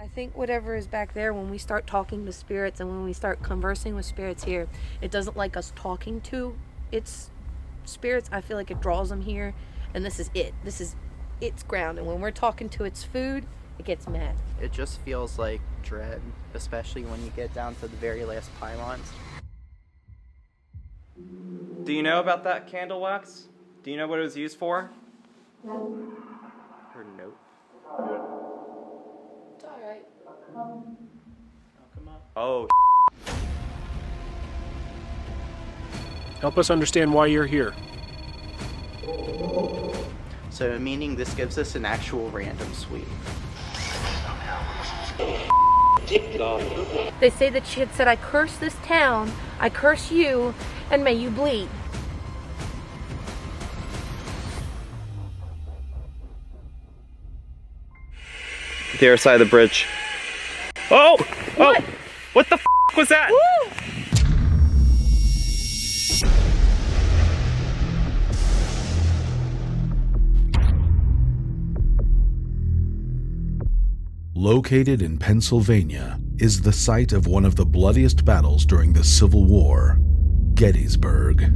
I think whatever is back there, when we start talking to spirits and when we start conversing with spirits here, it doesn't like us talking to its spirits. I feel like it draws them here, and this is it. This is its ground, and when we're talking to its food, it gets mad. It just feels like dread, especially when you get down to the very last pylons. Do you know about that candle wax? Do you know what it was used for? Or nope. It's alright. Oh, Help us understand why you're here. So meaning this gives us an actual random sweep. They say that she had said, I curse this town, I curse you, and may you bleed. the other side of the bridge. Oh! What? Oh! What the f was that? Woo! Located in Pennsylvania is the site of one of the bloodiest battles during the Civil War, Gettysburg.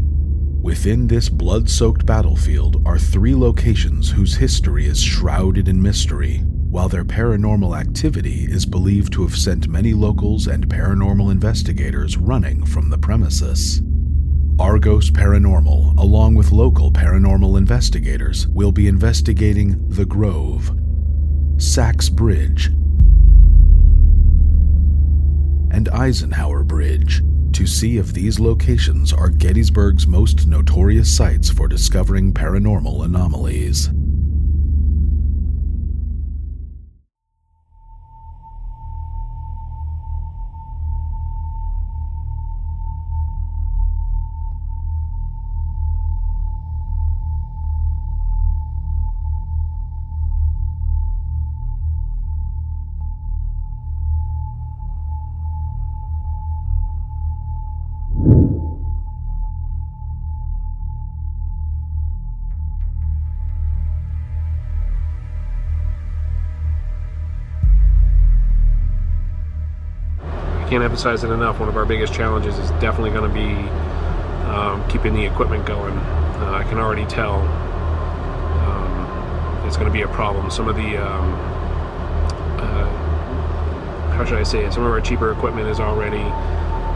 Within this blood-soaked battlefield are 3 locations whose history is shrouded in mystery, while their paranormal activity is believed to have sent many locals and paranormal investigators running from the premises. Argos Paranormal, along with local paranormal investigators, will be investigating The Grove, Sachs Bridge, and Eisenhower Bridge to see if these locations are Gettysburg's most notorious sites for discovering paranormal anomalies. Can't emphasize it enough. One of our biggest challenges is definitely going to be keeping the equipment going. I can already tell it's going to be a problem. Some of the how should I say it? Some of our cheaper equipment is already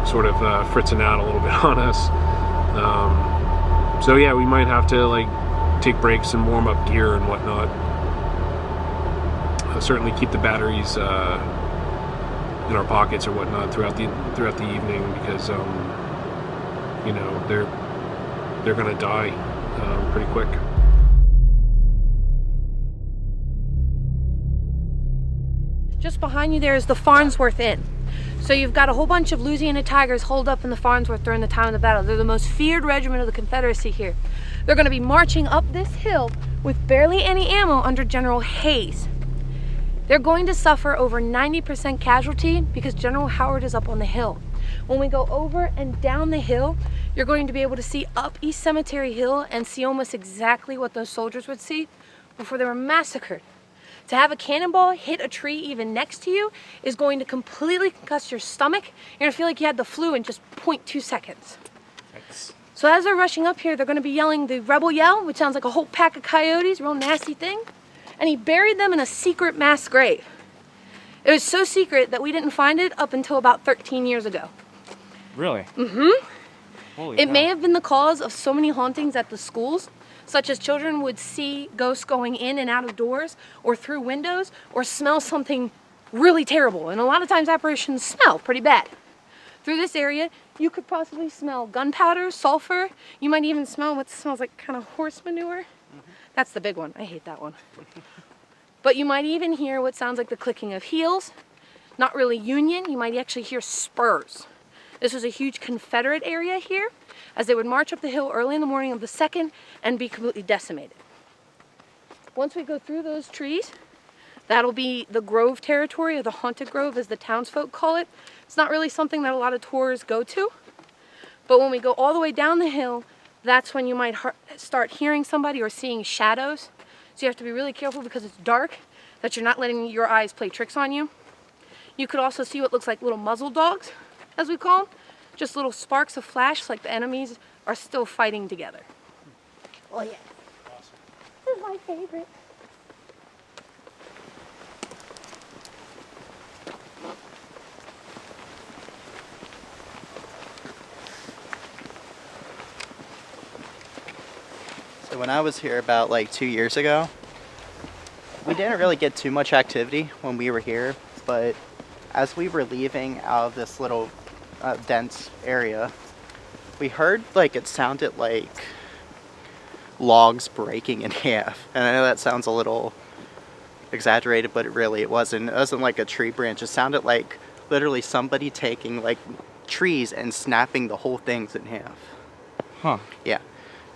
sort of fritzing out a little bit on us. So yeah, we might have to like take breaks and warm up gear and whatnot. Certainly keep the batteries in our pockets or whatnot throughout the evening, because you know, they're gonna die pretty quick. Just behind you there is the Farnsworth Inn. So you've got a whole bunch of Louisiana Tigers holed up in the Farnsworth during the time of the battle. They're the most feared regiment of the Confederacy here. They're going to be marching up this hill with barely any ammo under General Hayes. They're going to suffer over 90% casualty because General Howard is up on the hill. When we go over and down the hill, you're going to be able to see up East Cemetery Hill and see almost exactly what those soldiers would see before they were massacred. To have a cannonball hit a tree even next to you is going to completely concuss your stomach. You're going to feel like you had the flu in just 0.2 seconds. Thanks. So as they're rushing up here, they're going to be yelling the rebel yell, which sounds like a whole pack of coyotes, real nasty thing. And he buried them in a secret mass grave. It was so secret that we didn't find it up until about 13 years ago. Really? Mm-hmm. Holy It cow. may have been the cause of so many hauntings at the schools, such as children would see ghosts going in and out of doors or through windows or smell something really terrible. And a lot of times apparitions smell pretty bad. Through this area, you could possibly smell gunpowder, sulfur. You might even smell what smells like kind of horse manure. That's the big one. I hate that one. But you might even hear what sounds like the clicking of heels. Not really Union. You might actually hear spurs. This was a huge Confederate area here, as they would march up the hill early in the morning of the 2nd and be completely decimated. Once we go through those trees, that'll be the Grove territory, or the Haunted Grove as the townsfolk call it. It's not really something that a lot of tours go to, but when we go all the way down the hill, that's when you might start hearing somebody or seeing shadows. So you have to be really careful because it's dark, that you're not letting your eyes play tricks on you. You could also see what looks like little muzzle dogs, as we call them. Just little sparks of flash, like the enemies are still fighting together. Oh yeah. Awesome. This is my favorite. So when I was here about like 2 years ago, we didn't really get too much activity when we were here, but as we were leaving out of this little dense area, we heard like it sounded like logs breaking in half. And I know that sounds a little exaggerated, but it wasn't. It wasn't like a tree branch. It sounded like literally somebody taking like trees and snapping the whole things in half. Huh. Yeah.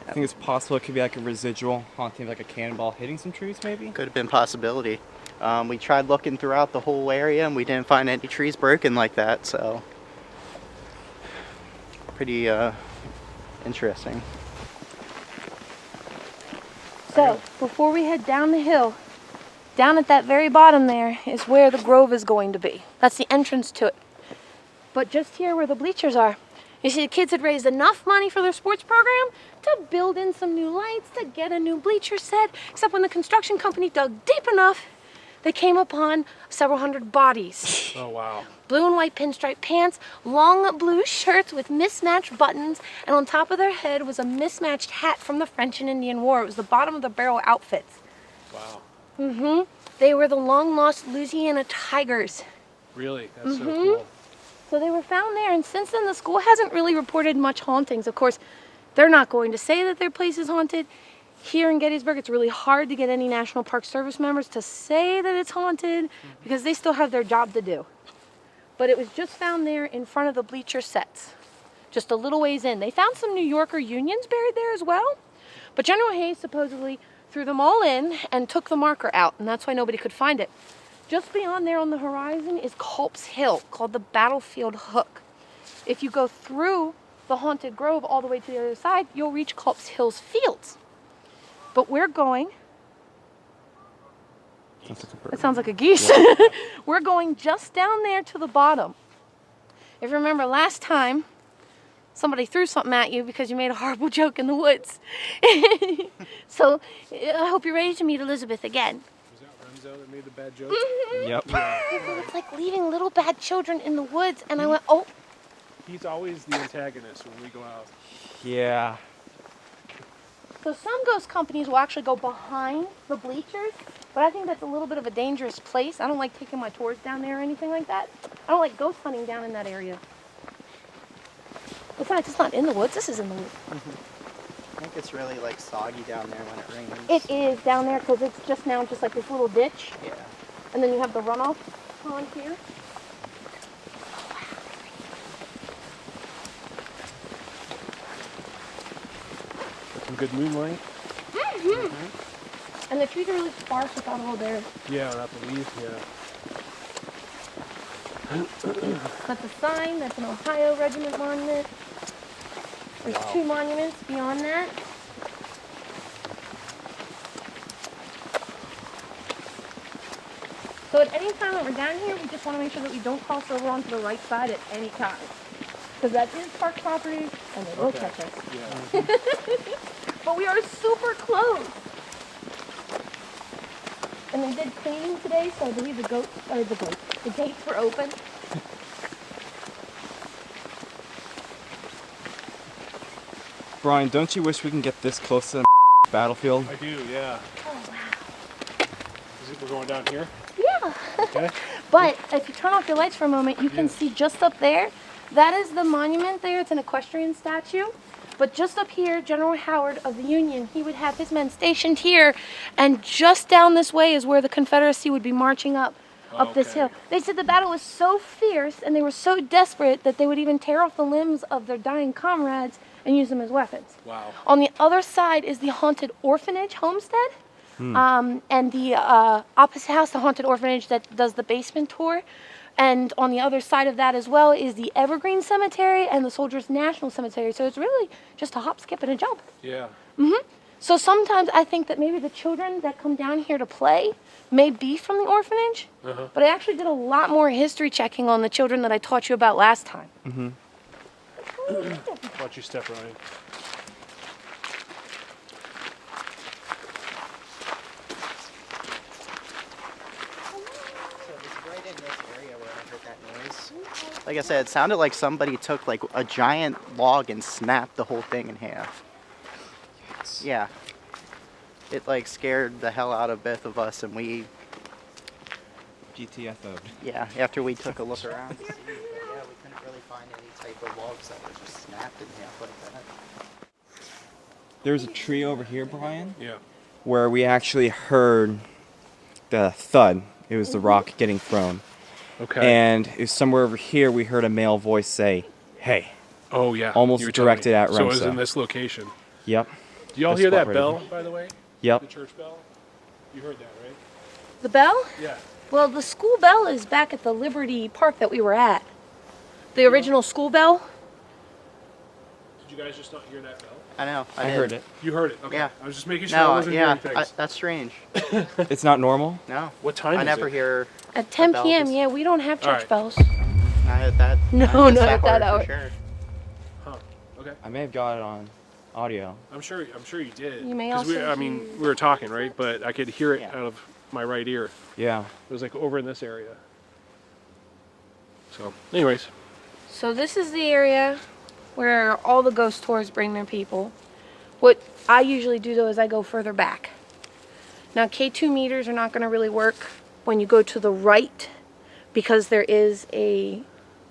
I think it's possible it could be like a residual haunting, like a cannonball hitting some trees, maybe? Could have been possibility. We tried looking throughout the whole area and we didn't find any trees broken like that, so pretty interesting. So, before we head down the hill, down at that very bottom there is where the grove is going to be. That's the entrance to it. But just here where the bleachers are, you see the kids had raised enough money for their sports program to build in some new lights, to get a new bleacher set, except when the construction company dug deep enough, they came upon several hundred bodies. Oh, wow. Blue and white pinstripe pants, long blue shirts with mismatched buttons, and on top of their head was a mismatched hat from the French and Indian War. It was the bottom of the barrel outfits. Wow. They were the long-lost Louisiana Tigers. Really? That's so cool. So they were found there, and since then the school hasn't really reported much hauntings. Of course, they're not going to say that their place is haunted. Here in Gettysburg, it's really hard to get any National Park Service members to say that it's haunted because they still have their job to do. But it was just found there in front of the bleacher sets, just a little ways in. They found some New Yorker Unions buried there as well, but General Hayes supposedly threw them all in and took the marker out, and that's why nobody could find it. Just beyond there on the horizon is Culp's Hill, called the Battlefield Hook. If you go through the haunted grove all the way to the other side, you'll reach Culp's Hill's fields. But we're going... That sounds like a geese. We're going just down there to the bottom. If you remember last time, somebody threw something at you because you made a horrible joke in the woods. So I hope you're ready to meet Elizabeth again. Was that Renzo that made the bad joke? Yep. It's like leaving little bad children in the woods, and I went, oh. He's always the antagonist when we go out. Yeah. So some ghost companies will actually go behind the bleachers, but I think that's a little bit of a dangerous place. I don't like taking my tours down there or anything like that. I don't like ghost hunting down in that area. Besides, it's not in the woods. This is in the woods. I think it's really like soggy down there when it rains. It is down there because it's just now just like this little ditch. Yeah. And then you have the runoff pond here. Some good moonlight. And the trees are really sparse without all there. Yeah, without the leaves, yeah. That's a sign. That's an Ohio Regiment monument. There's two monuments beyond that. So at any time that we're down here, we just want to make sure that we don't cross over onto the right side at any time. Because that is park property, and they will catch us. Yeah. But we are super close. And they did cleaning today, so I believe the gates were open. Brian, don't you wish we can get this close to the battlefield? I do, yeah. Oh, wow. We're going down here? Yeah. Okay. But if you turn off your lights for a moment, you can see just up there, that is the monument there. It's an equestrian statue. But just up here, General Howard of the Union, he would have his men stationed here, and just down this way is where the Confederacy would be marching up this hill. They said the battle was so fierce and they were so desperate that they would even tear off the limbs of their dying comrades and use them as weapons. Wow. On the other side is the haunted Orphanage, Homestead. And the opposite house, the haunted orphanage that does the basement tour. And on the other side of that as well is the Evergreen Cemetery and the Soldiers National Cemetery. So it's really just a hop, skip, and a jump. Yeah. So sometimes I think that maybe the children that come down here to play may be from the orphanage, but I actually did a lot more history checking on the children that I taught you about last time. Watch your step, Ryan. So it's right in this area where I heard that noise. Like I said, it sounded like somebody took like a giant log and snapped the whole thing in half. Yeah. It like scared the hell out of both of us, and we, GTFO'd. yeah, after we took a look around to see, but yeah, we couldn't really find any type of logs that were just snapped in half like that. There's a tree over here, Brian, Yeah. where we actually heard the thud. It was the rock getting thrown. Okay. And it was somewhere over here we heard a male voice say, "Hey." Oh yeah. Almost You were telling directed me. at So it was Remso. in this location. Yep. Do y'all This hear spot that right bell, here. by the way? Yep. The church bell? You heard that, right? The bell? Yeah. Well, the school bell is back at the Liberty Park that we were at. The original school bell. Did you guys just not hear that bell? I know. I did. heard it. You heard it. Okay. Yeah. I was just making sure I No, wasn't yeah, hearing things. that's strange. It's not normal? No. What time I is never it? hear At 10 bell p.m., was- yeah, we don't have church Alright. bells. not at that. No, not not at that hour hour. for sure. Huh. Okay. I may have got it on audio. I'm sure you did. You may 'Cause we, also I mean, we were talking, right? But I could hear it Yeah. out of my right ear. Yeah. It was like over in this area. So, anyways. So this is the area where all the ghost tours bring their people. What I usually do though is I go further back. Now K2 meters are not going to really work when you go to the right because there is a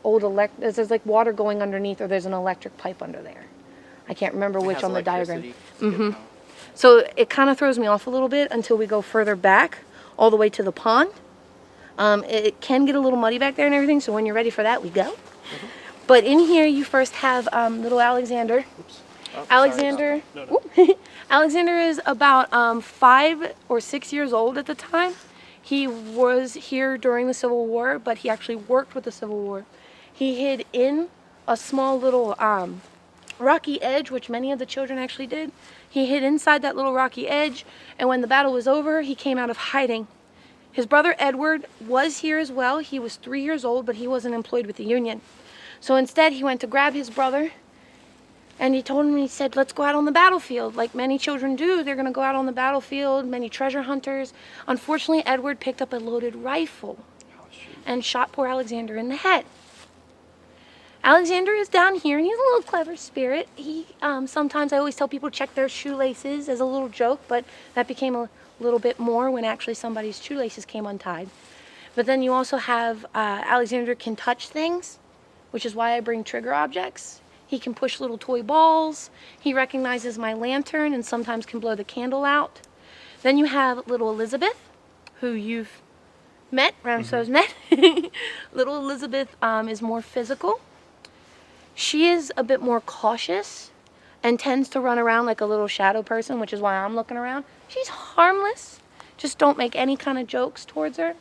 old there's like water going underneath, or there's an electric pipe under there. I can't remember It which has on the diagram. electricity. So it kind of throws me off a little bit until we go further back, all the way to the pond. It can get a little muddy back there and everything, so when you're ready for that, we go. But in here, you first have little Alexander. Oh, Alexander. sorry. No. Alexander is about 5 or 6 years old at the time. He was here during the Civil War, but he actually worked with the Civil War. He hid in a small little rocky edge, which many of the children actually did. He hid inside that little rocky edge, and when the battle was over, he came out of hiding. His brother Edward was here as well. He was 3 years old, but he wasn't employed with the Union. So instead, he went to grab his brother, and he told him, he said, let's go out on the battlefield. Like many children do, they're going to go out on the battlefield, many treasure hunters. Unfortunately, Edward picked up a loaded rifle and shot poor Alexander in the head. Alexander is down here, and he's a little clever spirit. He sometimes, I always tell people, check their shoelaces as a little joke, but that became a little bit more when actually somebody's shoelaces came untied. But then you also have Alexander can touch things, which is why I bring trigger objects. He can push little toy balls. He recognizes my lantern and sometimes can blow the candle out. Then you have little Elizabeth, who you've met, Ramso's met. Little Elizabeth is more physical. She is a bit more cautious and tends to run around like a little shadow person, which is why I'm looking around. She's harmless. Just don't make any kind of jokes towards her.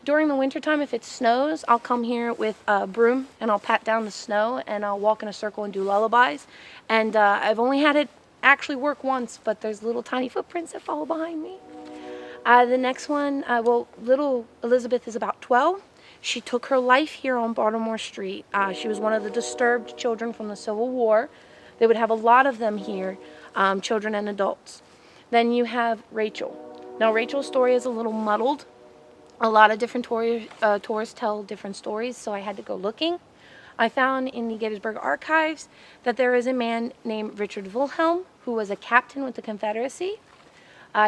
During the wintertime, if it snows, I'll come here with a broom and I'll pat down the snow and I'll walk in a circle and do lullabies. And I've only had it actually work once, but there's little tiny footprints that follow behind me. The next one, little Elizabeth is about 12. She took her life here on Baltimore Street. She was one of the disturbed children from the Civil War. They would have a lot of them here, children and adults. Then you have Rachel. Now Rachel's story is a little muddled. A lot of different tourists tell different stories, so I had to go looking. I found in the Gettysburg archives that there is a man named Richard Wilhelm who was a captain with the Confederacy.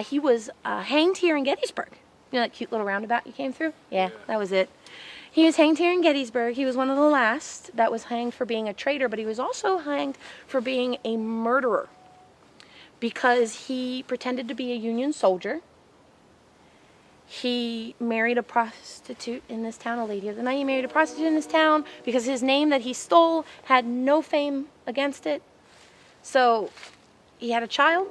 He was hanged here in Gettysburg. You know that cute little roundabout you came through? Yeah, that was it. He was hanged here in Gettysburg. He was one of the last that was hanged for being a traitor, but he was also hanged for being a murderer because he pretended to be a Union soldier. He married a prostitute in this town, a lady of the night. He married a prostitute in this town because his name that he stole had no fame against it. So he had a child,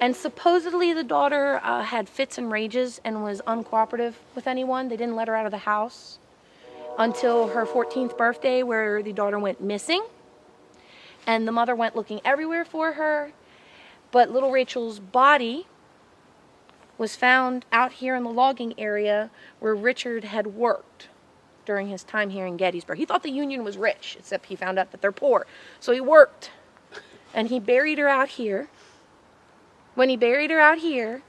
and supposedly the daughter had fits and rages and was uncooperative with anyone. They didn't let her out of the house until her 14th birthday, where the daughter went missing, and the mother went looking everywhere for her. But little Rachel's body was found out here in the logging area where Richard had worked during his time here in Gettysburg. He thought the Union was rich, except he found out that they're poor. So he worked, and he buried her out here. When he buried her out here,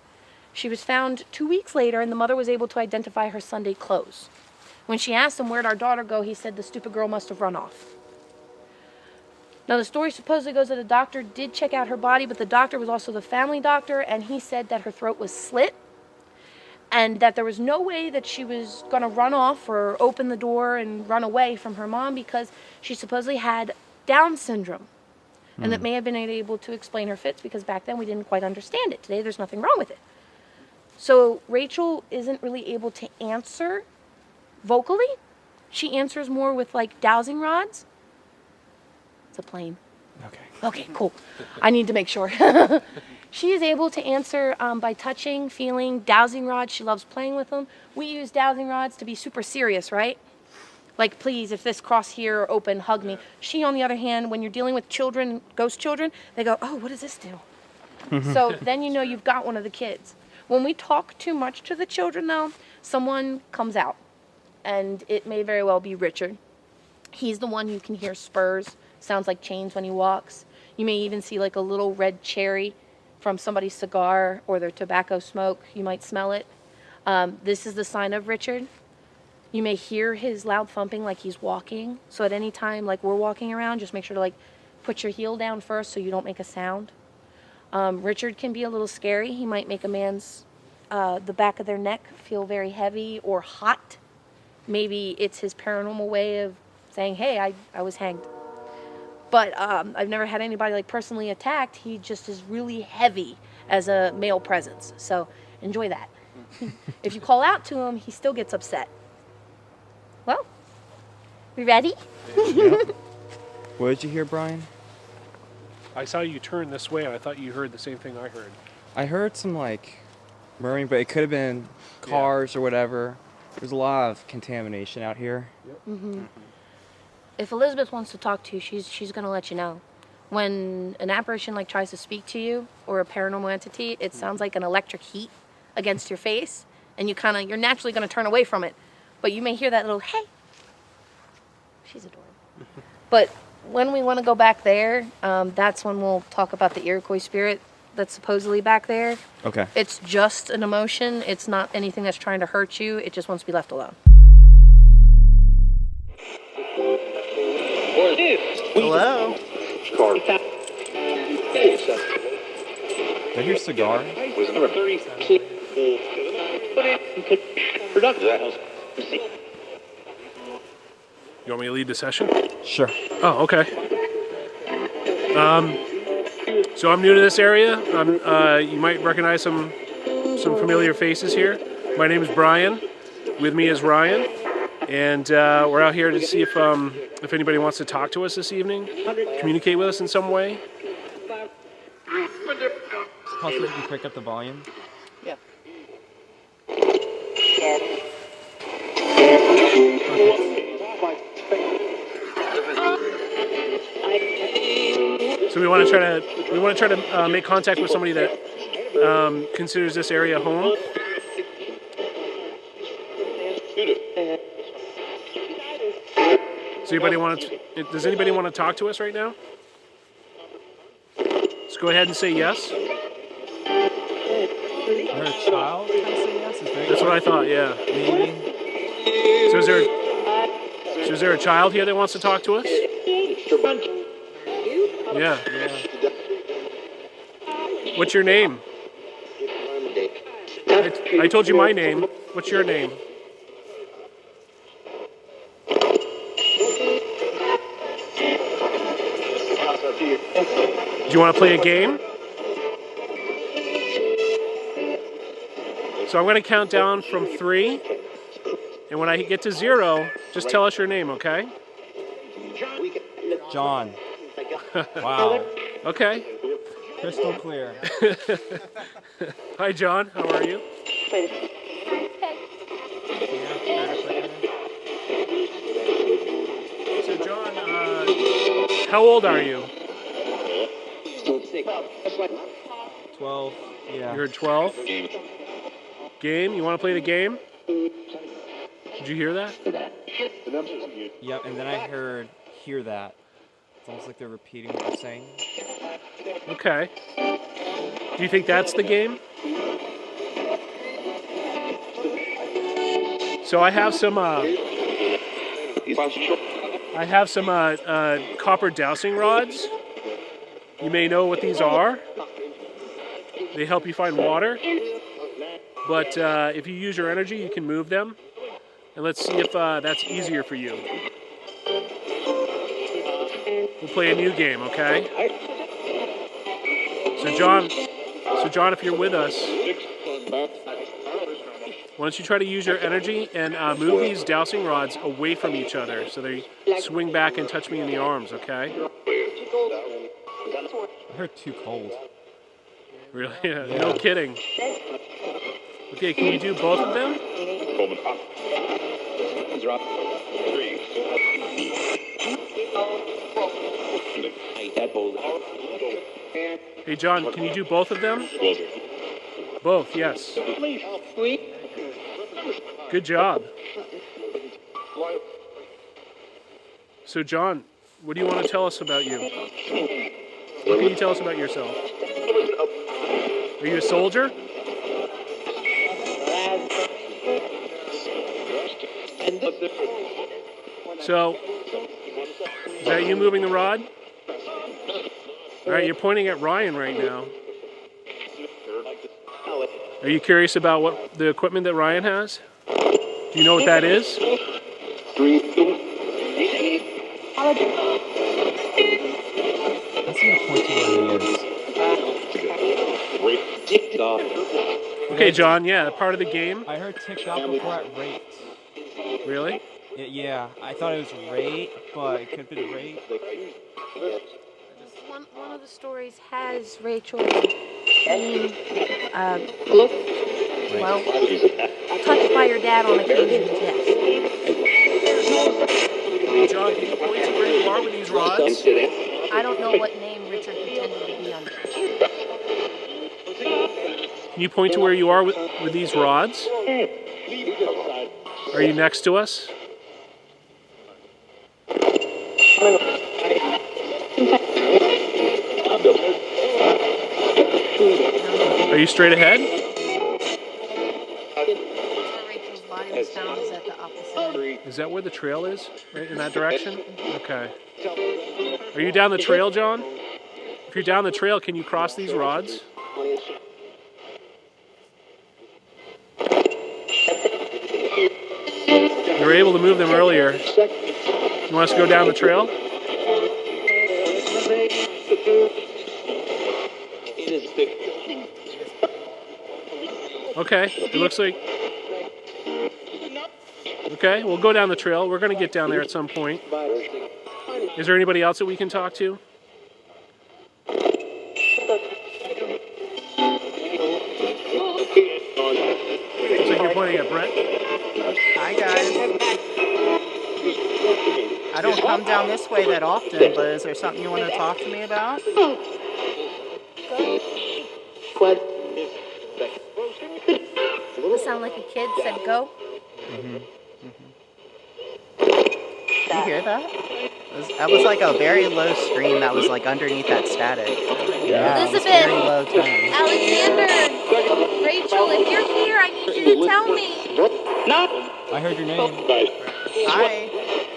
she was found 2 weeks later, and the mother was able to identify her Sunday clothes. When she asked him, where'd our daughter go, he said the stupid girl must have run off. Now, the story supposedly goes that a doctor did check out her body, but the doctor was also the family doctor, and he said that her throat was slit and that there was no way that she was going to run off or open the door and run away from her mom because she supposedly had Down syndrome. And that may have been able to explain her fits because back then we didn't quite understand it. Today there's nothing wrong with it. So Rachel isn't really able to answer vocally. She answers more with like dowsing rods. It's a plane. Okay, cool. I need to make sure. She is able to answer by touching, feeling, dowsing rods. She loves playing with them. We use dowsing rods to be super serious, right? Like, please, if this cross here or open, hug me. She, on the other hand, when you're dealing with children, ghost children, they go, oh, what does this do? So then you know you've got one of the kids. When we talk too much to the children, though, someone comes out. And it may very well be Richard. He's the one who can hear spurs. Sounds like chains when he walks. You may even see like a little red cherry from somebody's cigar or their tobacco smoke. You might smell it. This is the sign of Richard. You may hear his loud thumping like he's walking. So at any time, like we're walking around, just make sure to like put your heel down first so you don't make a sound. Richard can be a little scary. He might make a man's, the back of their neck feel very heavy or hot. Maybe it's his paranormal way of saying, hey, I was hanged. But I've never had anybody like personally attacked. He just is really heavy as a male presence. So enjoy that. If you call out to him, he still gets upset. Well, we ready? What did you hear, Brian? I saw you turn this way, and I thought you heard the same thing I heard. I heard some like murmuring, but it could have been cars or whatever. There's a lot of contamination out here. If Elizabeth wants to talk to you, she's going to let you know. When an apparition like tries to speak to you or a paranormal entity, it sounds like an electric heat against your face, and you're naturally going to turn away from it. But you may hear that little hey. She's adorable. But when we want to go back there, that's when we'll talk about the Iroquois spirit that's supposedly back there. Okay. It's just an emotion. It's not anything that's trying to hurt you. It just wants to be left alone. Hello? I hear cigar. You want me to lead the session? Sure. Oh, okay. So I'm new to this area. You might recognize some familiar faces here. My name is Brian. With me is Ryan, and we're out here to see if anybody wants to talk to us this evening, communicate with us in some way. Possibly you can pick up the volume. Yeah. So we want to try to make contact with somebody that considers this area home. Does anybody want to talk to us right now? Let's go ahead and say yes. Is there a child? Can I say yes? That's what I thought. Yeah. Maybe. So is there a child here that wants to talk to us? Yeah. What's your name? I told you my name. What's your name? Do you want to play a game? So I'm going to count down from 3, and when I get to 0, just tell us your name, okay? John. Wow. Okay. Crystal clear. Hi, John. How are you? So, John, how old are you? 12. Yeah. You heard 12? Game? You want to play the game? Did you hear that? Yep, and then I heard hear that. It's almost like they're repeating what they're saying. Okay. Do you think that's the game? So I have some copper dowsing rods. You may know what these are. They help you find water. But if you use your energy, you can move them. And let's see if that's easier for you. We'll play a new game, okay? So John, if you're with us, why don't you try to use your energy and move these dowsing rods away from each other so they swing back and touch me in the arms, okay? I heard too cold. Really? Yeah. No kidding. Okay, can you do both of them? Hey John, can you do both of them? Both, yes. Good job. So John, what do you want to tell us about you? What can you tell us about yourself? Are you a soldier? So, is that you moving the rod? All right, you're pointing at Ryan right now. Are you curious about what the equipment that Ryan has? Do you know what that is? That's gonna point to where he is. Okay, John, yeah, part of the game. I heard ticked off before at rate. Really? Yeah, I thought it was rate, but it could have been rate. One of the stories has Rachel being, touched by your dad on occasion, yes. John, can you point to where you are with these rods? I don't know what name Richard pretended to be under. Can you point to where you are with these rods? Are you next to us? Are you straight ahead? Where Rachel's body was found is at the opposite end. Is that where the trail is? Right in that direction? Okay. Are you down the trail, John? If you're down the trail, can you cross these rods? You were able to move them earlier. You want us to go down the trail? Okay, it looks like... Okay, we'll go down the trail. We're going to get down there at some point. Is there anybody else that we can talk to? Looks like you're pointing at Brett. Hi guys. I don't come down this way that often, but is there something you want to talk to me about? It sounded like a kid said go. Did you hear that? That was like a very low scream that was like underneath that static. Yeah, it was very low tone. Alexander! Rachel, if you're here, I need you to tell me. I heard your name. Hi.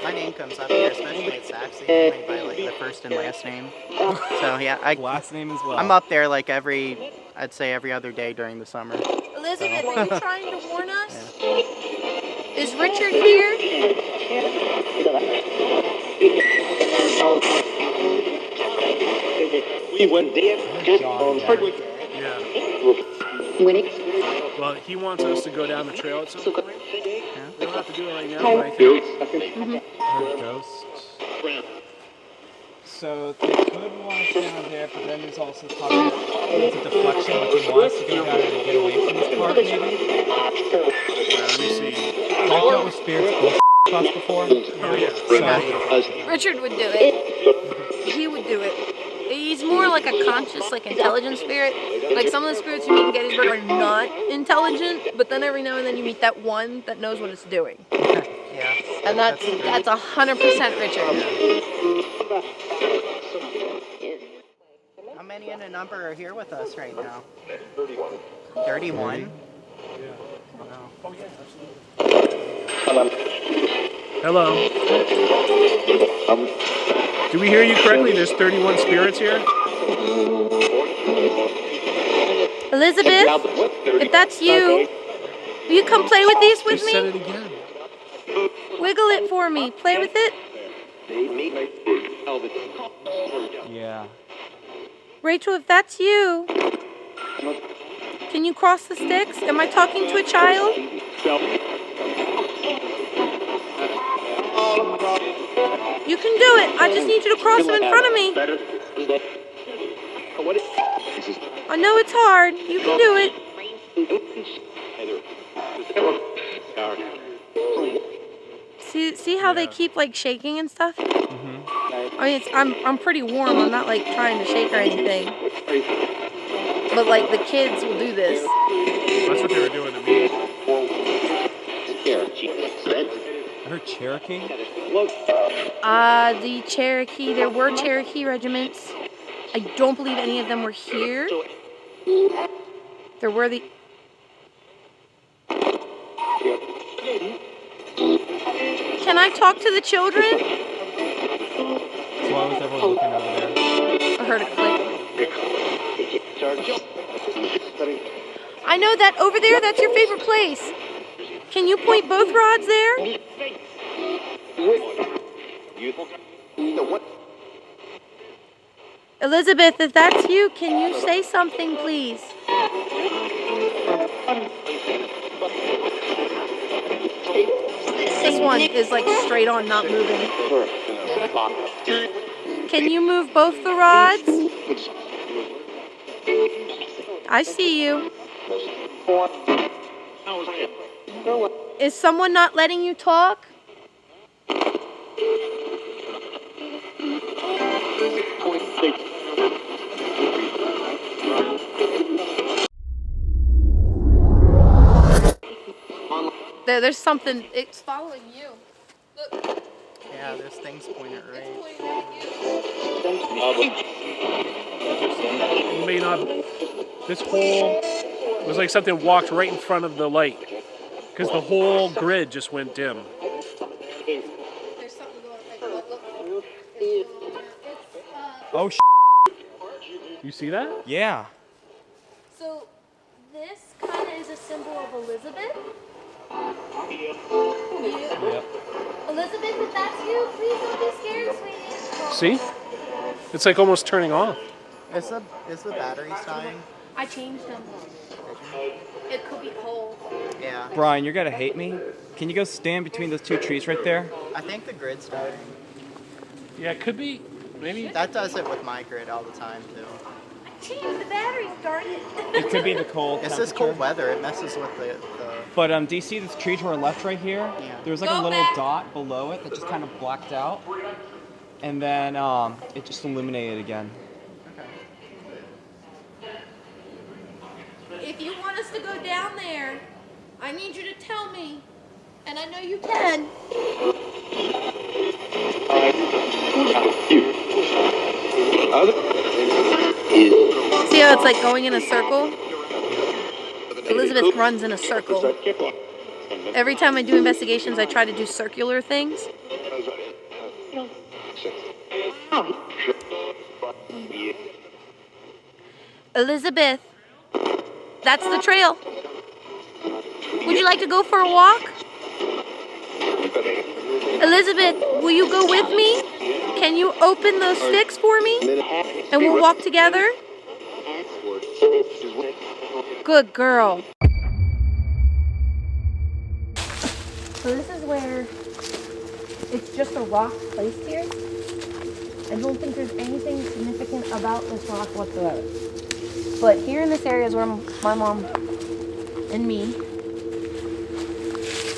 My name comes up here, especially at Saxon, by like the first and last name. So yeah, Last name as well. I'm up there like I'd say every other day during the summer. Elizabeth, are you trying to warn us? Yeah. Is Richard here? We went there. Yeah. Well, he wants us to go down the trail at some point. Yeah. We don't have to do it right now, but I think... Heard ghosts. So they could want us down there, but then there's also talk about it's a deflection, like he wants to go down there and get away from this park, maybe? Let me see. I've dealt with spirits both spots before. Oh, yeah. So, Richard would do it. He would do it. he's more like a conscious, like intelligent spirit. Like some of the spirits you meet in Gettysburg are not intelligent, but then every now and then you meet that one that knows what it's doing. Yeah. And that's 100% Richard. How many in a number are here with us right now? 31. Hello. Do we hear you correctly? There's 31 spirits here? Elizabeth, if that's you, will you come play with these with Just said me? it again. Wiggle it for me. Play with it. Yeah. Rachel, if that's you, can you cross the sticks? Am I talking to a child? You can do it. I just need you to cross them in front of me. I know it's hard. You can do it. See how they keep like shaking and stuff? I mean, I'm pretty warm. I'm not like trying to shake or anything. But like the kids will do this. That's what they were doing to me. I heard Cherokee. The Cherokee, there were Cherokee regiments. I don't believe any of them were here. There were the... Can I talk to the children? So why was everyone looking over there? I heard a click. I know that over there, that's your favorite place. Can you point both rods there? Elizabeth, if that's you, can you say something, please? This one is like straight on, not moving. Can you move both the rods? I see you. Is someone not letting you talk? There's something, it's following you. Look. Yeah, there's things pointed right. It's pointing at you. You may not. This whole was like something walked right in front of the light because the whole grid just went dim. There's something going on. Look. Oh, You see that? yeah. So this kind of is a symbol of Elizabeth. Yep. Elizabeth, if that's you, please don't be scared, sweetie. See? It's like almost turning off. Is the batteries dying? I changed them. It could be cold. Yeah. Brian, you're gonna hate me. Can you go stand between those two trees right there? I think the grid's dying. Yeah, it could be. Maybe. That does it with my grid all the time too. I changed the batteries, darn it. It could be the cold. It's this cold weather. It messes with the But do you see this tree to our left right here? Yeah. There's like Go a little back. dot below it that just kind of blacked out, and then it just illuminated again. If you want us to go down there, I need you to tell me. And I know you can. See how it's like going in a circle? Elizabeth runs in a circle. Every time I do investigations, I try to do circular things. Elizabeth, that's the trail. Would you like to go for a walk? Elizabeth, will you go with me? Can you open those sticks for me? And we'll walk together? Good girl. So this is where it's just a rock placed here. I don't think there's anything significant about this rock whatsoever. But here in this area is where my mom and me,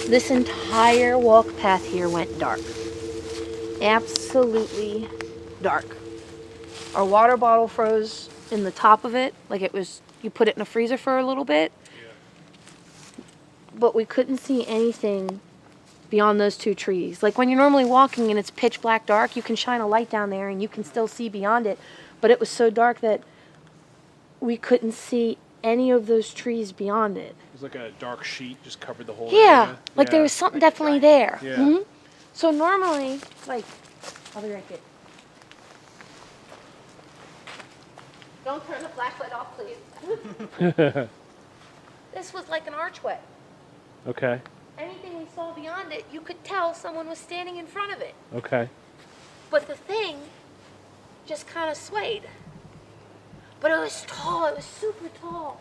this entire walk path here went dark. Absolutely dark. Our water bottle froze in the top of it, like it was, you put it in a freezer for a little bit. But we couldn't see anything beyond those two trees. Like when you're normally walking and it's pitch black dark, you can shine a light down there and you can still see beyond it. But it was so dark that we couldn't see any of those trees beyond it. It was like a dark sheet just covered the whole Yeah, area. like there was something definitely there. Yeah. Mhm. So normally, like, I'll be right there. Don't turn the flashlight off, please. This was like an archway. Okay. Anything we saw beyond it, you could tell someone was standing in front of it. Okay. But the thing just kind of swayed. But it was tall, it was super tall.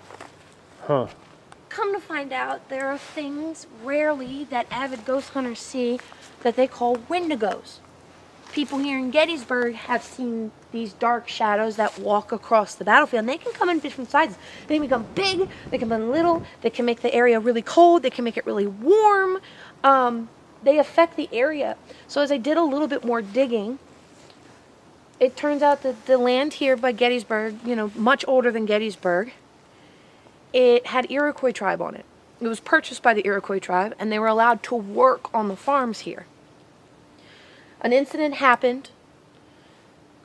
Huh. Come to find out, there are things rarely that avid ghost hunters see that they call wendigos. People here in Gettysburg have seen these dark shadows that walk across the battlefield, and they can come in different sizes. They can become big, they can become little, they can make the area really cold, they can make it really warm. They affect the area. So as I did a little bit more digging, it turns out that the land here by Gettysburg, you know, much older than Gettysburg, it had Iroquois tribe on it. It was purchased by the Iroquois tribe, and they were allowed to work on the farms here. An incident happened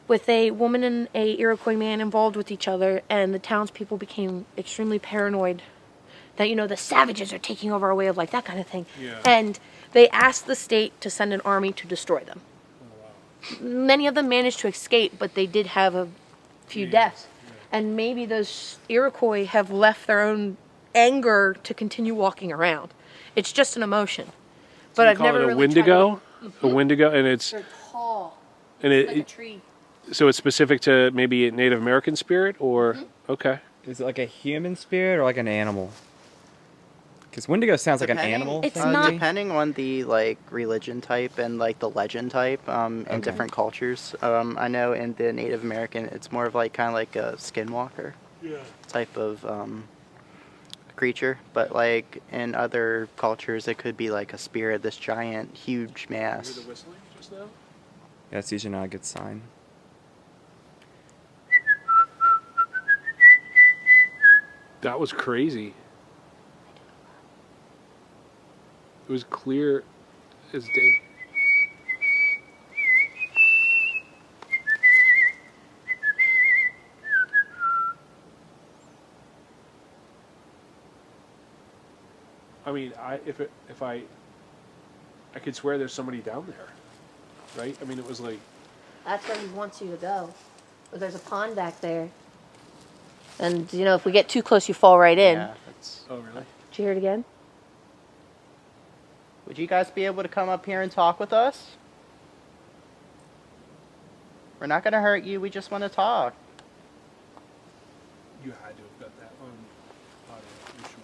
with a woman and a Iroquois man involved with each other, and the townspeople became extremely paranoid that, you know, the savages are taking over our way of life, that kind of thing. Yeah. And they asked the state to send an army to destroy them. Many of them managed to escape, but they did have a few deaths. And maybe those Iroquois have left their own anger to continue walking around. It's just an emotion. But I've never really a Wendigo? tried A Wendigo, and it's They're tall, and like a it tree. so it's specific to maybe a Native American spirit, or okay. Is it like a human spirit or like an animal? Because Wendigo sounds like an animal. It's to not- me. Depending on the like religion type and like the legend type in Okay. different cultures. I know in the Native American, it's more of like kind of like a skinwalker type of creature, but like in other cultures, it could be like a spirit, this giant, huge mass. The whistling just now? Yeah, that's usually not a good sign. That was crazy. It was clear as day. I mean, if I could swear there's somebody down there, right? I mean, it was like, That's where he wants you to go. But there's a pond back there. And, you know, if we get too close, you fall right in. Yeah, that's, oh really? Did you hear it again? would you guys be able to come up here and talk with us? We're not going to hurt you. We just want to talk. You had to have got that on audio, I'm sure.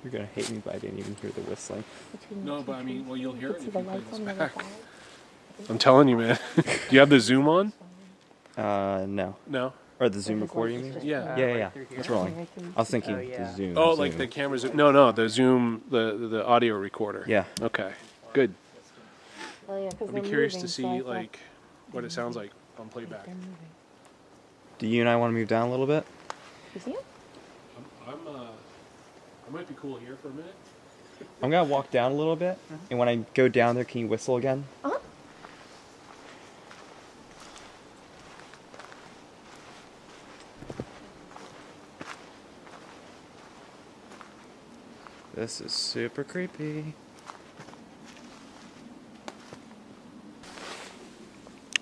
You're gonna hate me, but I didn't even hear the whistling. No, but I mean, well, you'll hear it if you the play lights this on the other back. side. I'm telling you, man. Do you have the Zoom on? No. No. Or the Zoom recorder, you mean? Yeah. Yeah. through here. It's rolling. I was thinking Oh, yeah. the Zoom. Oh, like Zoom. the camera's no, the Zoom, the audio recorder. Yeah. Okay, good. Oh, yeah, 'cause I'd be they're curious moving, to so I see thought like what it sounds like on playback. they're moving. Do you and I want to move down a little bit? You see him? I might be cool here for a minute. I'm gonna walk down a little bit, and when I go down there, can you whistle again? Uh-huh. This is super creepy.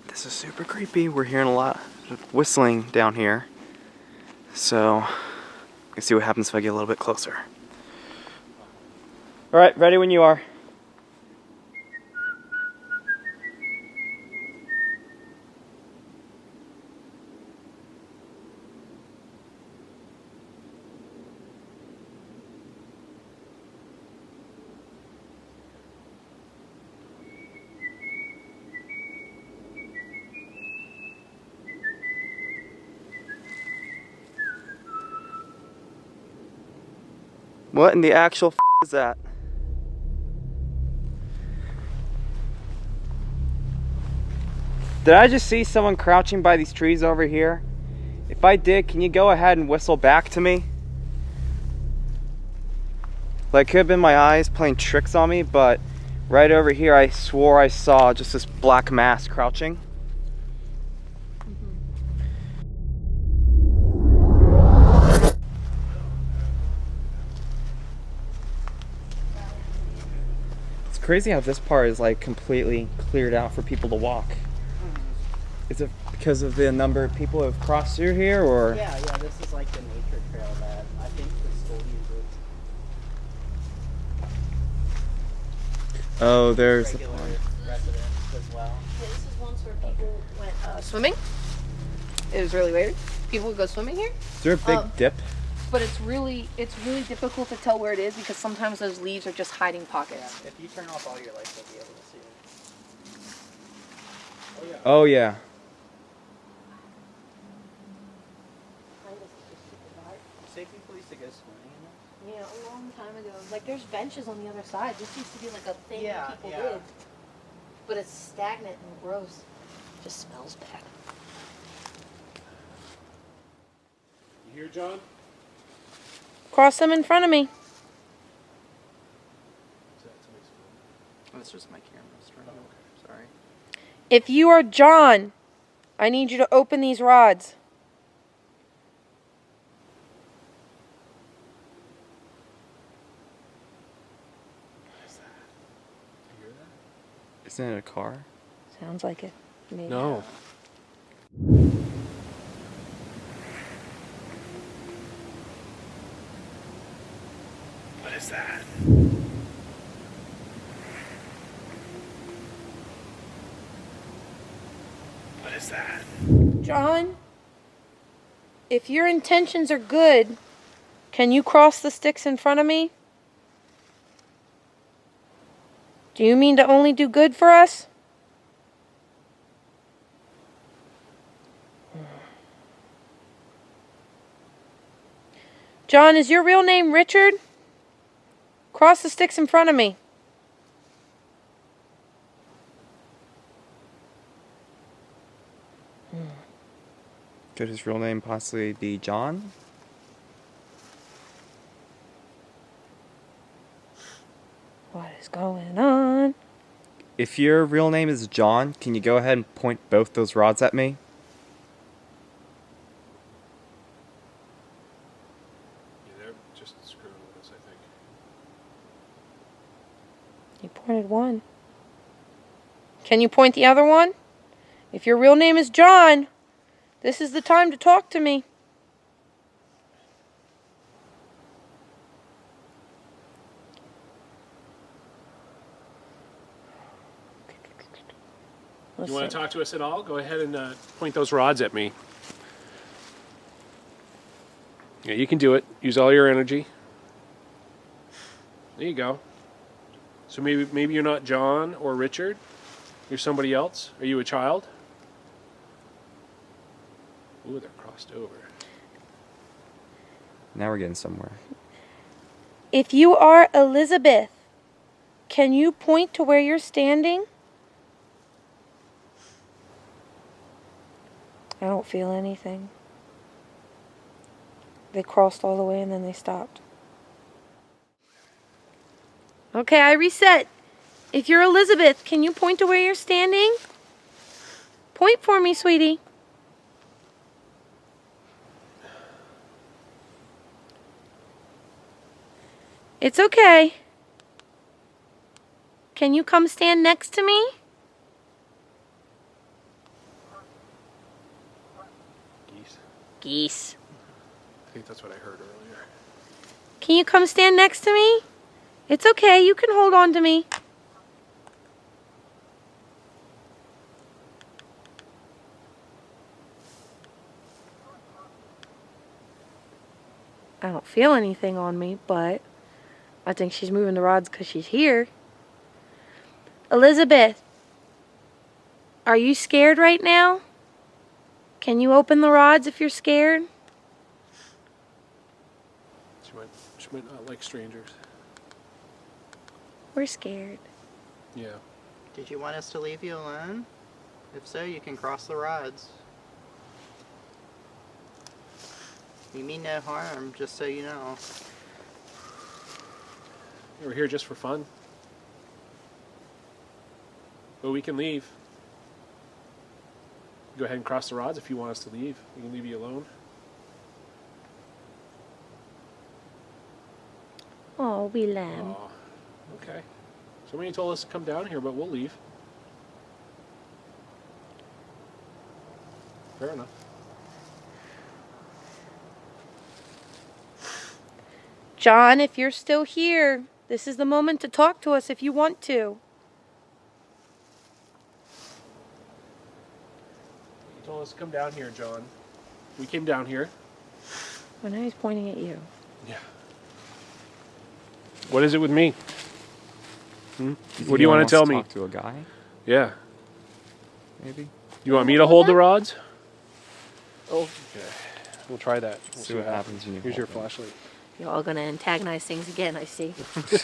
This is super creepy. We're hearing a lot of whistling down here. So, let's see what happens if I get a little bit closer. Alright, ready when you are. What in the actual is that? Did I just see someone crouching by these trees over here? If I did, can you go ahead and whistle back to me? Like, could have been my eyes playing tricks on me, but right over here I swore I saw just this black mass crouching. It's crazy how this part is like completely cleared out for people to walk. Is it because of the number of people who have crossed through here, or? Yeah, this is like the nature trail that I think the school uses. Oh, there's the Regular pond. residents as well. Yeah, this is once where people went swimming. It was really weird. People would go swimming here, Is there a big dip? but it's really difficult to tell where it is because sometimes those leaves are just hiding Yeah, pockets. if you turn off all your lights, you'll be able to see it. Oh yeah. Say people used to go swimming in Yeah, a long time ago. Like there's benches on the other side. This used to be like a thing Yeah, that people yeah. did. But it's stagnant and gross. Just smells bad. You here, John? Cross them in front of me. That's just my camera. Sorry. If you are John, I need you to open these rods. Isn't it a car? Sounds like it. Maybe. No. What is that? What is that? John, if your intentions are good, can you cross the sticks in front of me? Do you mean to only do good for us? John, is your real name Richard? Cross the sticks in front of me. Could his real name possibly be John? What is going on? If your real name is John, can you go ahead and point both those rods at me? Yeah, they're just screwing with us, I think. You pointed one. Can you point the other one? If your real name is John, this is the time to talk to me. You want to talk to us at all? Go ahead and point those rods at me. Yeah, you can do it. Use all your energy. There you go. So maybe you're not John or Richard. You're somebody else. Are you a child? Ooh, they're crossed over. Now we're getting somewhere. If you are Elizabeth, can you point to where you're standing? I don't feel anything. They crossed all the way and then they stopped. Okay, I reset. If you're Elizabeth, can you point to where you're standing? Point for me, sweetie. It's okay. Can you come stand next to me? Geese. Geese. I think that's what I heard earlier. Can you come stand next to me? It's okay, you can hold on to me. I don't feel anything on me, but I think she's moving the rods because she's here. Elizabeth, are you scared right now? Can you open the rods if you're scared? She might not like strangers. We're scared. Yeah. Did you want us to leave you alone? If so, you can cross the rods. We mean no harm, just so you know. We're here just for fun. But we can leave. Go ahead and cross the rods if you want us to leave. We can leave you alone. Oh, Wilhelm. Oh, okay. Somebody told us to come down here, but we'll leave. Fair enough. John, if you're still here, this is the moment to talk to us if you want to. You told us to come down here, John. We came down here. Well, now he's pointing at you. Yeah. What is it with me? You What do you want to tell me? Talk to a guy, Yeah. maybe. You want me to hold the rods? Oh, okay. We'll try that. We'll See what happens when you Here's your hold them. flashlight. You're all going to antagonize things again, I see.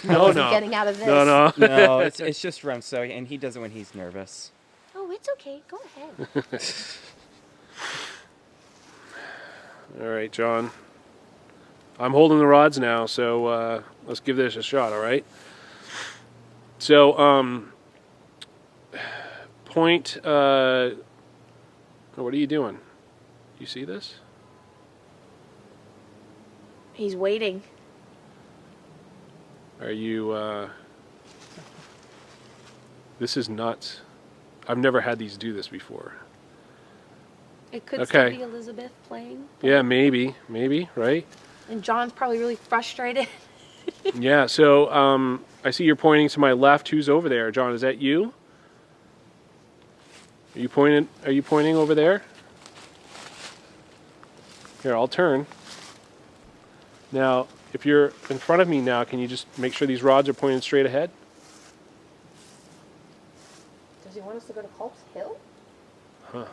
No, Wasn't no. getting out of this. No, no. No, it's just Remso, and he does it when he's nervous. Oh, it's okay. Go ahead. All right, John. I'm holding the rods now, so let's give this a shot, all right? So, point, what are you doing? You see this? He's waiting. Are you, this is nuts. I've never had these do this before. It could Okay. still be Elizabeth playing. Yeah, maybe, right? And John's probably really frustrated. Yeah, so I see you're pointing to my left. Who's over there? John, is that you? Are you pointing over there? Here, I'll turn. Now, if you're in front of me now, can you just make sure these rods are pointed straight ahead? Does he want us to go to Culp's Hill? Huh.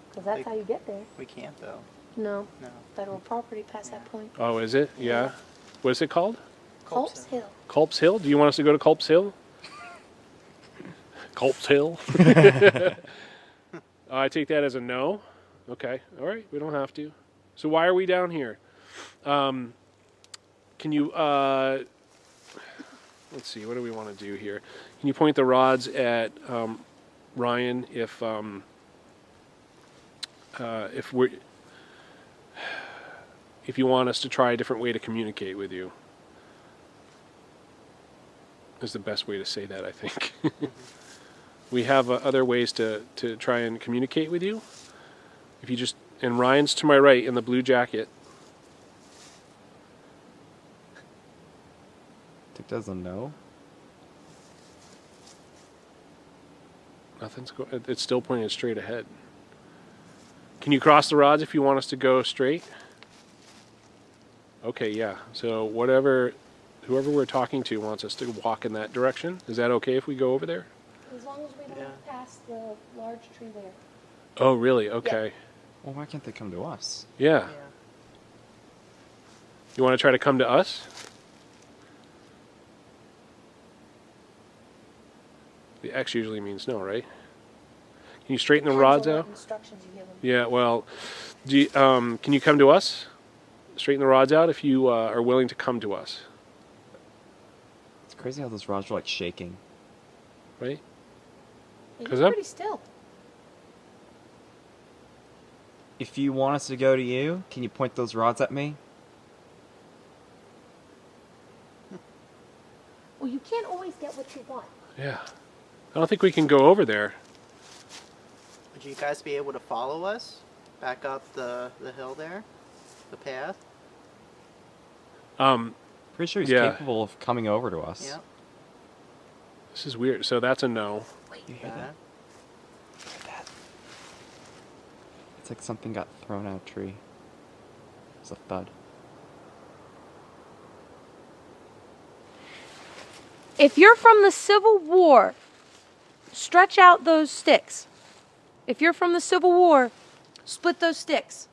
Because that's how you get there. We can't, though. No. No. Federal property past that point. Oh, is it? Yeah. What is it called? Culp's Hill. Culp's Hill? Do you want us to go to Culp's Hill? Culp's Hill? I take that as a no. Okay. All right. We don't have to. So why are we down here? Can you, let's see, what do we want to do here? Can you point the rods at Ryan if you want us to try a different way to communicate with you? Is the best way to say that, I think. We have other ways to try and communicate with you. If you just, and Ryan's to my right in the blue jacket. Dick doesn't know. Nothing's going, it's still pointing straight ahead. Can you cross the rods if you want us to go straight? Okay, yeah. So whoever we're talking to wants us to walk in that direction. Is that okay if we go over there? As long as we don't pass the large tree there. Oh, really? Okay. Well, why can't they come to us? Yeah. You want to try to come to us? The X usually means no, right? Can you straighten the rods out? Instructions you give them. Yeah, well, can you come to us? Straighten the rods out if you are willing to come to us, It's crazy how those rods are like shaking. right? He's 'Cause I'm- pretty still. If you want us to go to you, can you point those rods at me? Well, you can't always get what you want. Yeah. I don't think we can go over there. Would you guys be able to follow us back up the hill there? The path? Pretty sure he's Yeah. capable of coming over to us. Yep. This is weird. So that's a no. You hear Okay. that? Hear that? It's like something got thrown at a tree. It's a thud. If you're from the Civil War, stretch out those sticks. If you're from the Civil War, split those sticks.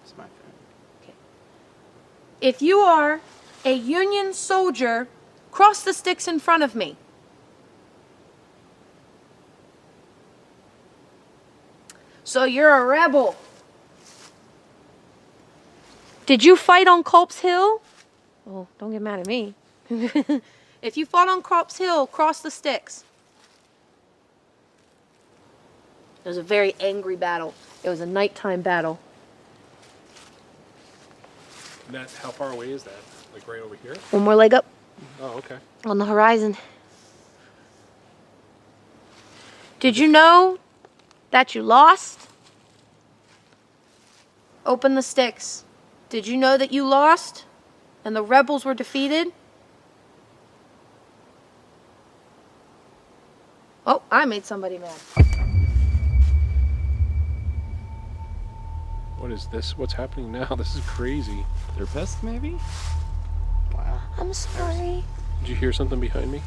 It's my phone. If you are a Union soldier, cross the sticks in front of me. So you're a rebel. Did you fight on Culp's Hill? Oh, don't get mad at me. If you fought on Culp's Hill, cross the sticks. It was a very angry battle. It was a nighttime battle. And that's, how far away is that? Like right over here? One more leg up Oh, okay. on the horizon. Did you know that you lost? Open the sticks. Did you know that you lost and the rebels were defeated? Oh, I made somebody mad. What is this? What's happening now? This is crazy. They're pissed, maybe? Wow. I'm sorry. Did you hear something behind me?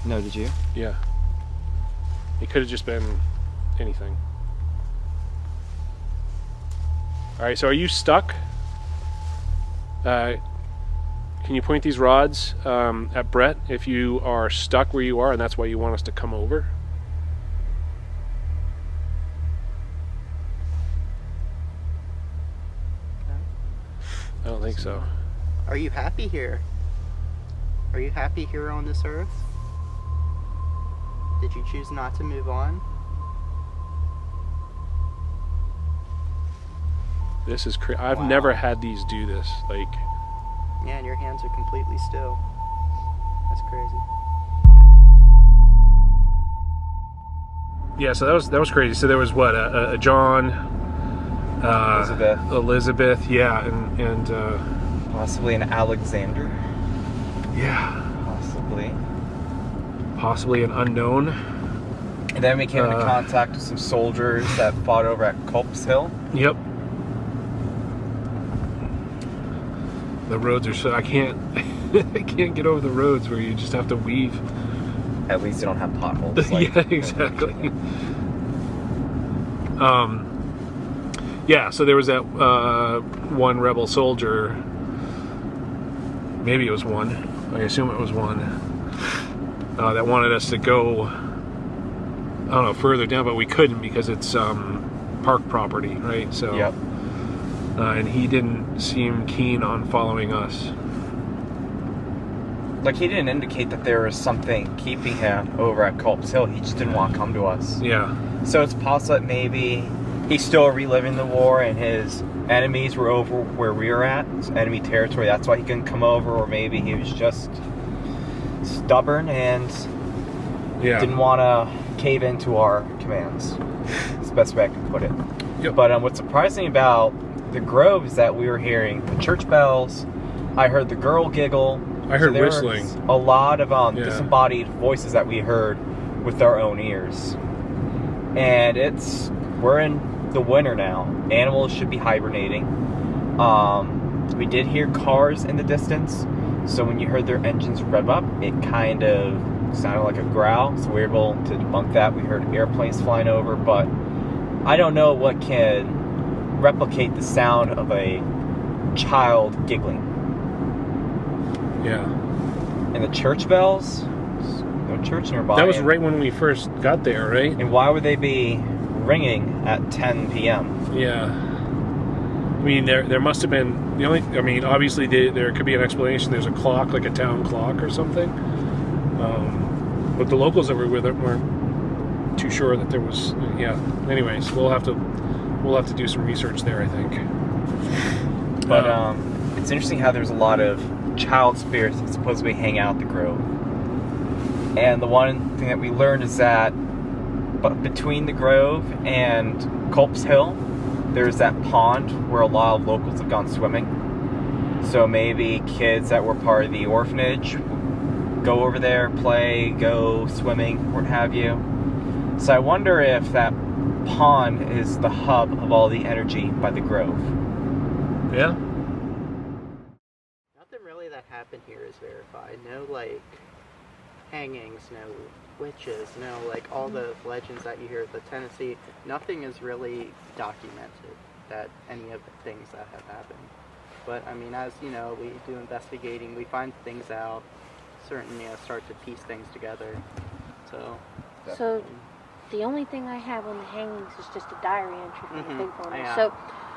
No, did you? Yeah. It could have just been anything. All right, so are you stuck? Can you point these rods at Brett if you are stuck where you are and that's why you want us to come over? I don't think so. Are you happy here? Are you happy here on this earth? Did you choose not to move on? This is crazy. I've Wow. never had these do this. Like, Yeah, and your hands are completely still. That's crazy. yeah. So that was crazy. So there was what a John, Elizabeth, yeah, and Possibly an Alexander. yeah, Possibly. an unknown. And then we came into contact with some soldiers that fought over at Culp's Hill. Yep. The roads are so I can't I can't get over the roads where you just have to weave. At least they don't have potholes. Yeah, exactly. Yeah, so there was that one rebel soldier. Maybe it was one. I assume it was one. That wanted us to go, I don't know, further down, but we couldn't because it's park property, right? So. Yep. And he didn't seem keen on following us. Like, he didn't indicate that there was something keeping him over at Culp's Hill. He just didn't want to come to us. Yeah. So it's possible that maybe he's still reliving the war and his enemies were over where we were at. It's enemy territory. That's why he couldn't come over. Or maybe he was just stubborn and didn't want to cave into our commands. That's the best way I can put it. Yep. But what's surprising about the grove is that we were hearing the church bells. I heard the girl giggle. I heard there whistling. was a lot of disembodied voices that we heard with our own ears. And we're in the winter now. Animals should be hibernating. We did hear cars in the distance. So when you heard their engines rev up, it kind of sounded like a growl. So we were able to debunk that. We heard airplanes flying over, but I don't know what can replicate the sound of a child giggling. Yeah. And the church bells, there's no church nearby. That was right when we first got there, right? And why would they be ringing at 10 p.m.? Yeah. I mean, there must have been obviously there could be an explanation. There's a clock, like a town clock or something. But the locals that were with it weren't too sure that there was. Yeah. Anyways, we'll have to do some research there, I think. But it's interesting how there's a lot of child spirits that supposedly hang out at the grove. And the one thing that we learned is that between the grove and Culp's Hill, there's that pond where a lot of locals have gone swimming. So maybe kids that were part of the orphanage go over there, play, go swimming, what have you. So I wonder if that pond is the hub of all the energy by the grove. Yeah. Nothing really that happened here is verified. No, like, hangings, no witches, no, like, all the legends that you hear at the Tennessee. Nothing is really documented that any of the things that have happened. But, I mean, as, you know, we do investigating, we find things out, certainly start to piece things together. So, So, The only thing I have on the hangings is just a diary entry from the pig farmer. Yeah. So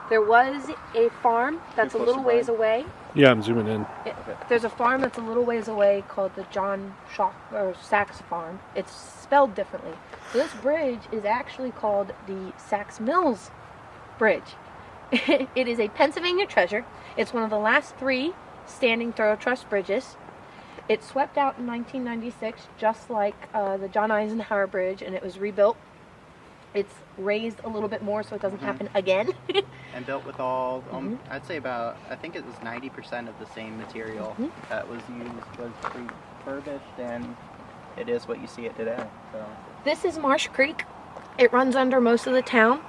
there was a farm that's a close little to ways mine. away. Yeah, I'm zooming in. There's a farm that's a little ways away called the John Shock or Sachs Farm. It's spelled differently. So this bridge is actually called the Sachs Mills Bridge. It is a Pennsylvania treasure. It's one of the last 3 standing thoroughbred truss bridges. It swept out in 1996, just like the John Eisenhower Bridge, and it was rebuilt. It's raised a little bit more so it doesn't happen again. And built with all, I'd say I think it was 90% of the same material that was used, was refurbished, and it is what you see it today. So. This is Marsh Creek. It runs under most of the town.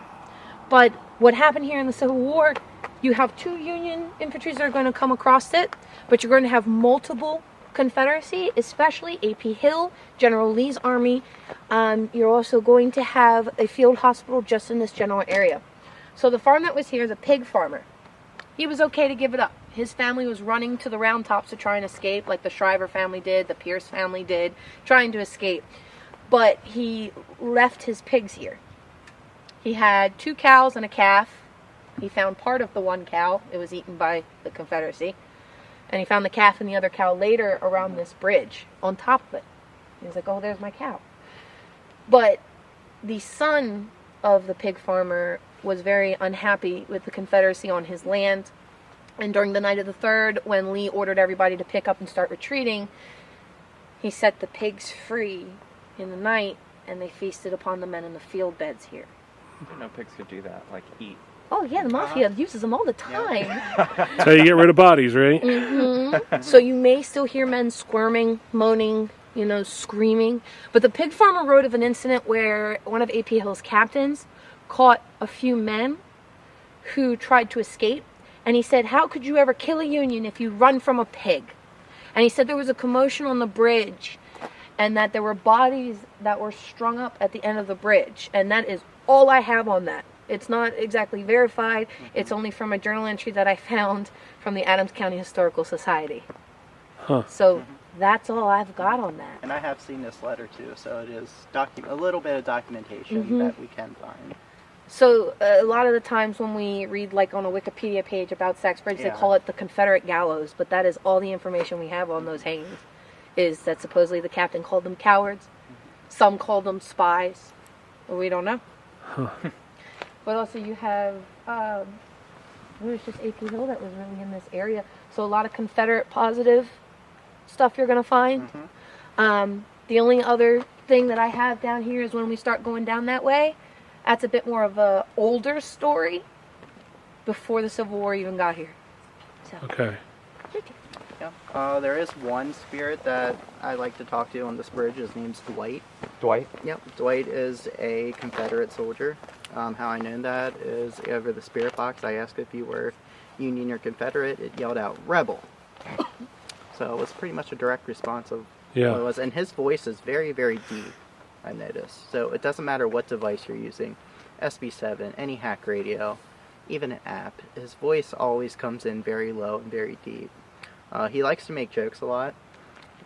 But what happened here in the Civil War, you have 2 Union infantries that are going to come across it, but you're going to have multiple Confederacy, especially A.P. Hill, General Lee's army. You're also going to have a field hospital just in this general area. So the farm that was here is a pig farmer. He was okay to give it up. His family was running to the Round Tops to try and escape, like the Shriver family did, the Pierce family did, trying to escape. But he left his pigs here. He had 2 cows and a calf. He found part of the one cow. It was eaten by the Confederacy. And he found the calf and the other cow later around this bridge on top of it. He was like, oh, there's my cow. But the son of the pig farmer was very unhappy with the Confederacy on his land. And during the night of the 3rd, when Lee ordered everybody to pick up and start retreating, he set the pigs free in the night, and they feasted upon the men in the field beds here. I didn't know pigs could do that, like eat. Oh, yeah, the mafia uses them all the time. That's how you get rid of bodies, right? So you may still hear men squirming, moaning, screaming. But the pig farmer wrote of an incident where one of A.P. Hill's captains caught a few men who tried to escape. And he said, how could you ever kill a Union if you run from a pig? And he said there was a commotion on the bridge and that there were bodies that were strung up at the end of the bridge. And that is all I have on that. It's not exactly verified. It's only from a journal entry that I found from the Adams County Historical Society. So that's all I've got on that. And I have seen this letter too, so it is a little bit of documentation that we can find. So a lot of the times when we read like on a Wikipedia page about Sachs Bridge, they call it the Confederate Gallows, but that is all the information we have on those hangings, is that supposedly the captain called them cowards. Some called them spies. But we don't know. But also you have, it was just A.P. Hill that was really in this area. So a lot of Confederate positive stuff you're going to find. The only other thing that I have down here is when we start going down that way, that's a bit more of a older story before the Civil War even got here. So. Okay. Yeah. There is one spirit that I like to talk to on this bridge. His name's Dwight. Dwight? Yep. Dwight is a Confederate soldier. How I know that is over the spirit box, I asked if you were Union or Confederate. It yelled out, "Rebel." So it was pretty much a direct response of what it was. And his voice is very, very deep, I noticed. So it doesn't matter what device you're using, SB7, any hack radio, even an app, his voice always comes in very low and very deep. He likes to make jokes a lot,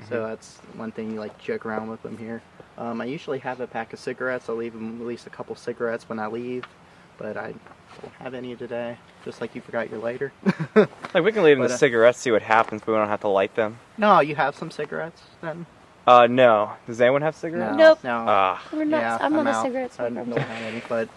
so that's one thing you like to joke around with him here. I usually have a pack of cigarettes. I'll leave him at least a couple cigarettes when I leave, but I don't have any today, just like you forgot your lighter. Like, we can leave them the cigarettes, see what happens, but we don't have to light them. No, you have some cigarettes then? No. Does anyone have cigarettes? Nope. No. We're not. Yeah, I'm not out. a cigarette I smoker. don't have any, but...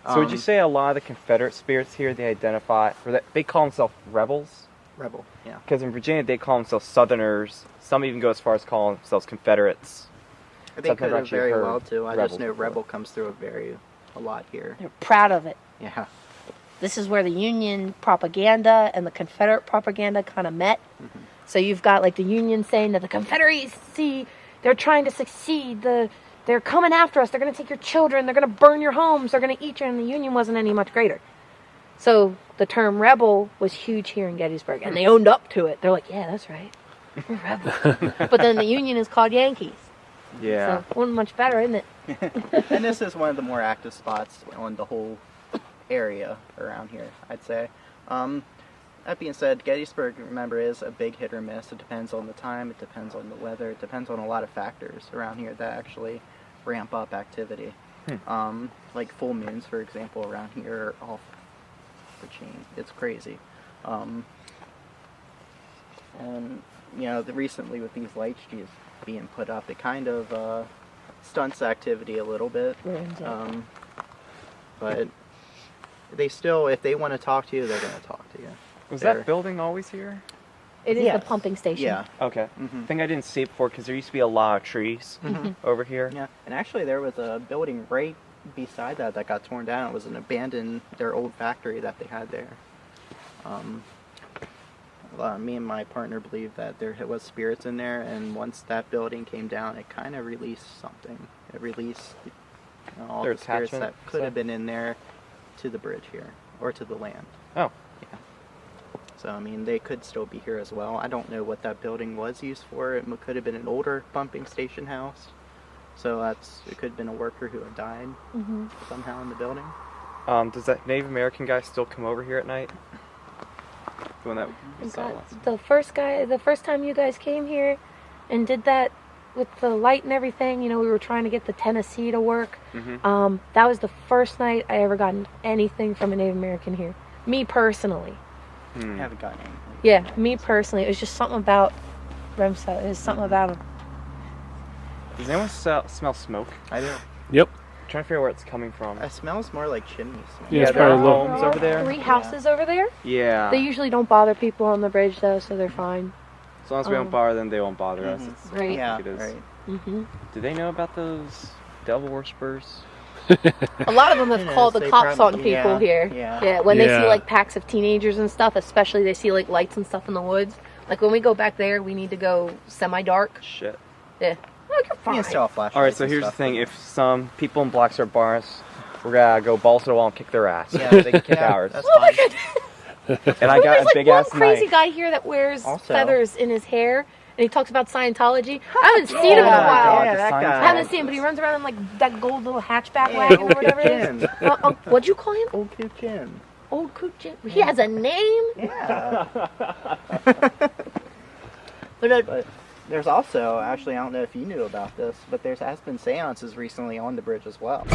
So would you say a lot of the Confederate spirits here, they identify, or they call themselves rebels? Rebel, yeah. Because in Virginia, they call themselves Southerners. Some even go as far as calling themselves Confederates. They Sometimes could I've have actually very heard well too. I rebel just know before. Rebel comes through a lot here. They're proud of it. Yeah. This is where the Union propaganda and the Confederate propaganda kind of met. So you've got like the Union saying that the Confederacy, they're trying to succeed. They're coming after us. They're going to take your children. They're going to burn your homes. They're going to eat you. And the Union wasn't any much greater. So the term rebel was huge here in Gettysburg. And they owned up to it. They're like, yeah, that's right. We're rebels. But then the Union is called Yankees. Yeah. So wasn't much better, isn't it? And this is one of the more active spots on the whole area around here, I'd say. That being said, Gettysburg, remember, is a big hit or miss. It depends on the time, it depends on the weather, it depends on a lot of factors around here that actually ramp up activity. Like full moons, for example, around here are off the chain. It's crazy. And you know, recently with these light streets being put up, it kind of stunts activity a little bit. But they still, if they want to talk to you, they're going to talk to you. Was that building always here? It is Yes. the pumping station. Yeah. Okay. I think I didn't see it before because there used to be a lot of trees over here. Yeah. And actually, there was a building right beside that got torn down. It was an abandoned, their old factory that they had there. Me and my partner believe that there was spirits in there, and once that building came down, it kind of released something. It released all Their the spirits that attachment, could so? have been in there to the bridge here, or to the land. Oh. Yeah. So, I mean, they could still be here as well. I don't know what that building was used for. It could have been an older pumping station house. So it could have been a worker who had died somehow in the building. Does that Native American guy still come over here at night? The one that we saw last. The first time you guys came here and did that with the light and everything, you know, we were trying to get the Tennessee to work. That was the first night I ever gotten anything from a Native American here. Me personally. I haven't gotten anything. Yeah, me personally. It was just something about Remsa. It was something about him. Does anyone smell smoke? I do. Yep. I'm trying to figure out where it's coming from. It smells more like chimney smoke. Yeah, it's there are probably low. homes over there. 3 houses over there. Yeah. They usually don't bother people on the bridge though, so they're fine. As long as we don't bother them, they won't bother us. It's Right. Yeah, it is. right. Do they know about those devil worshippers? A lot of them have Who knows? called the They cops on probably- people yeah, here. yeah. When they see Yeah. like packs of teenagers and stuff, especially they see like lights and stuff in the woods. Like when we go back there, we need to go semi-dark. Shit. Yeah. Oh, you're fine. You can still have flashlights. Alright, so and here's the stuff, thing. but- If some people in Black Star Bars, we're gonna go balls to the wall and kick their ass. Yeah, They can kick yeah, ours. that's Oh my fine. god. And I got There's a like big one ass crazy knife. guy here that wears Also- feathers in his hair, and he talks about Scientology. I haven't seen him in a God, while. Yeah, the that sign- guy. I haven't seen him, but he runs around in like that gold little hatchback Yeah, wagon or old whatever it is. Chin. What'd you call him? Old Coop Chin. Old Coop Jim. He has a name. Yeah. But But there's also, actually, I don't know if you knew about this, but has been seances recently on the bridge as well.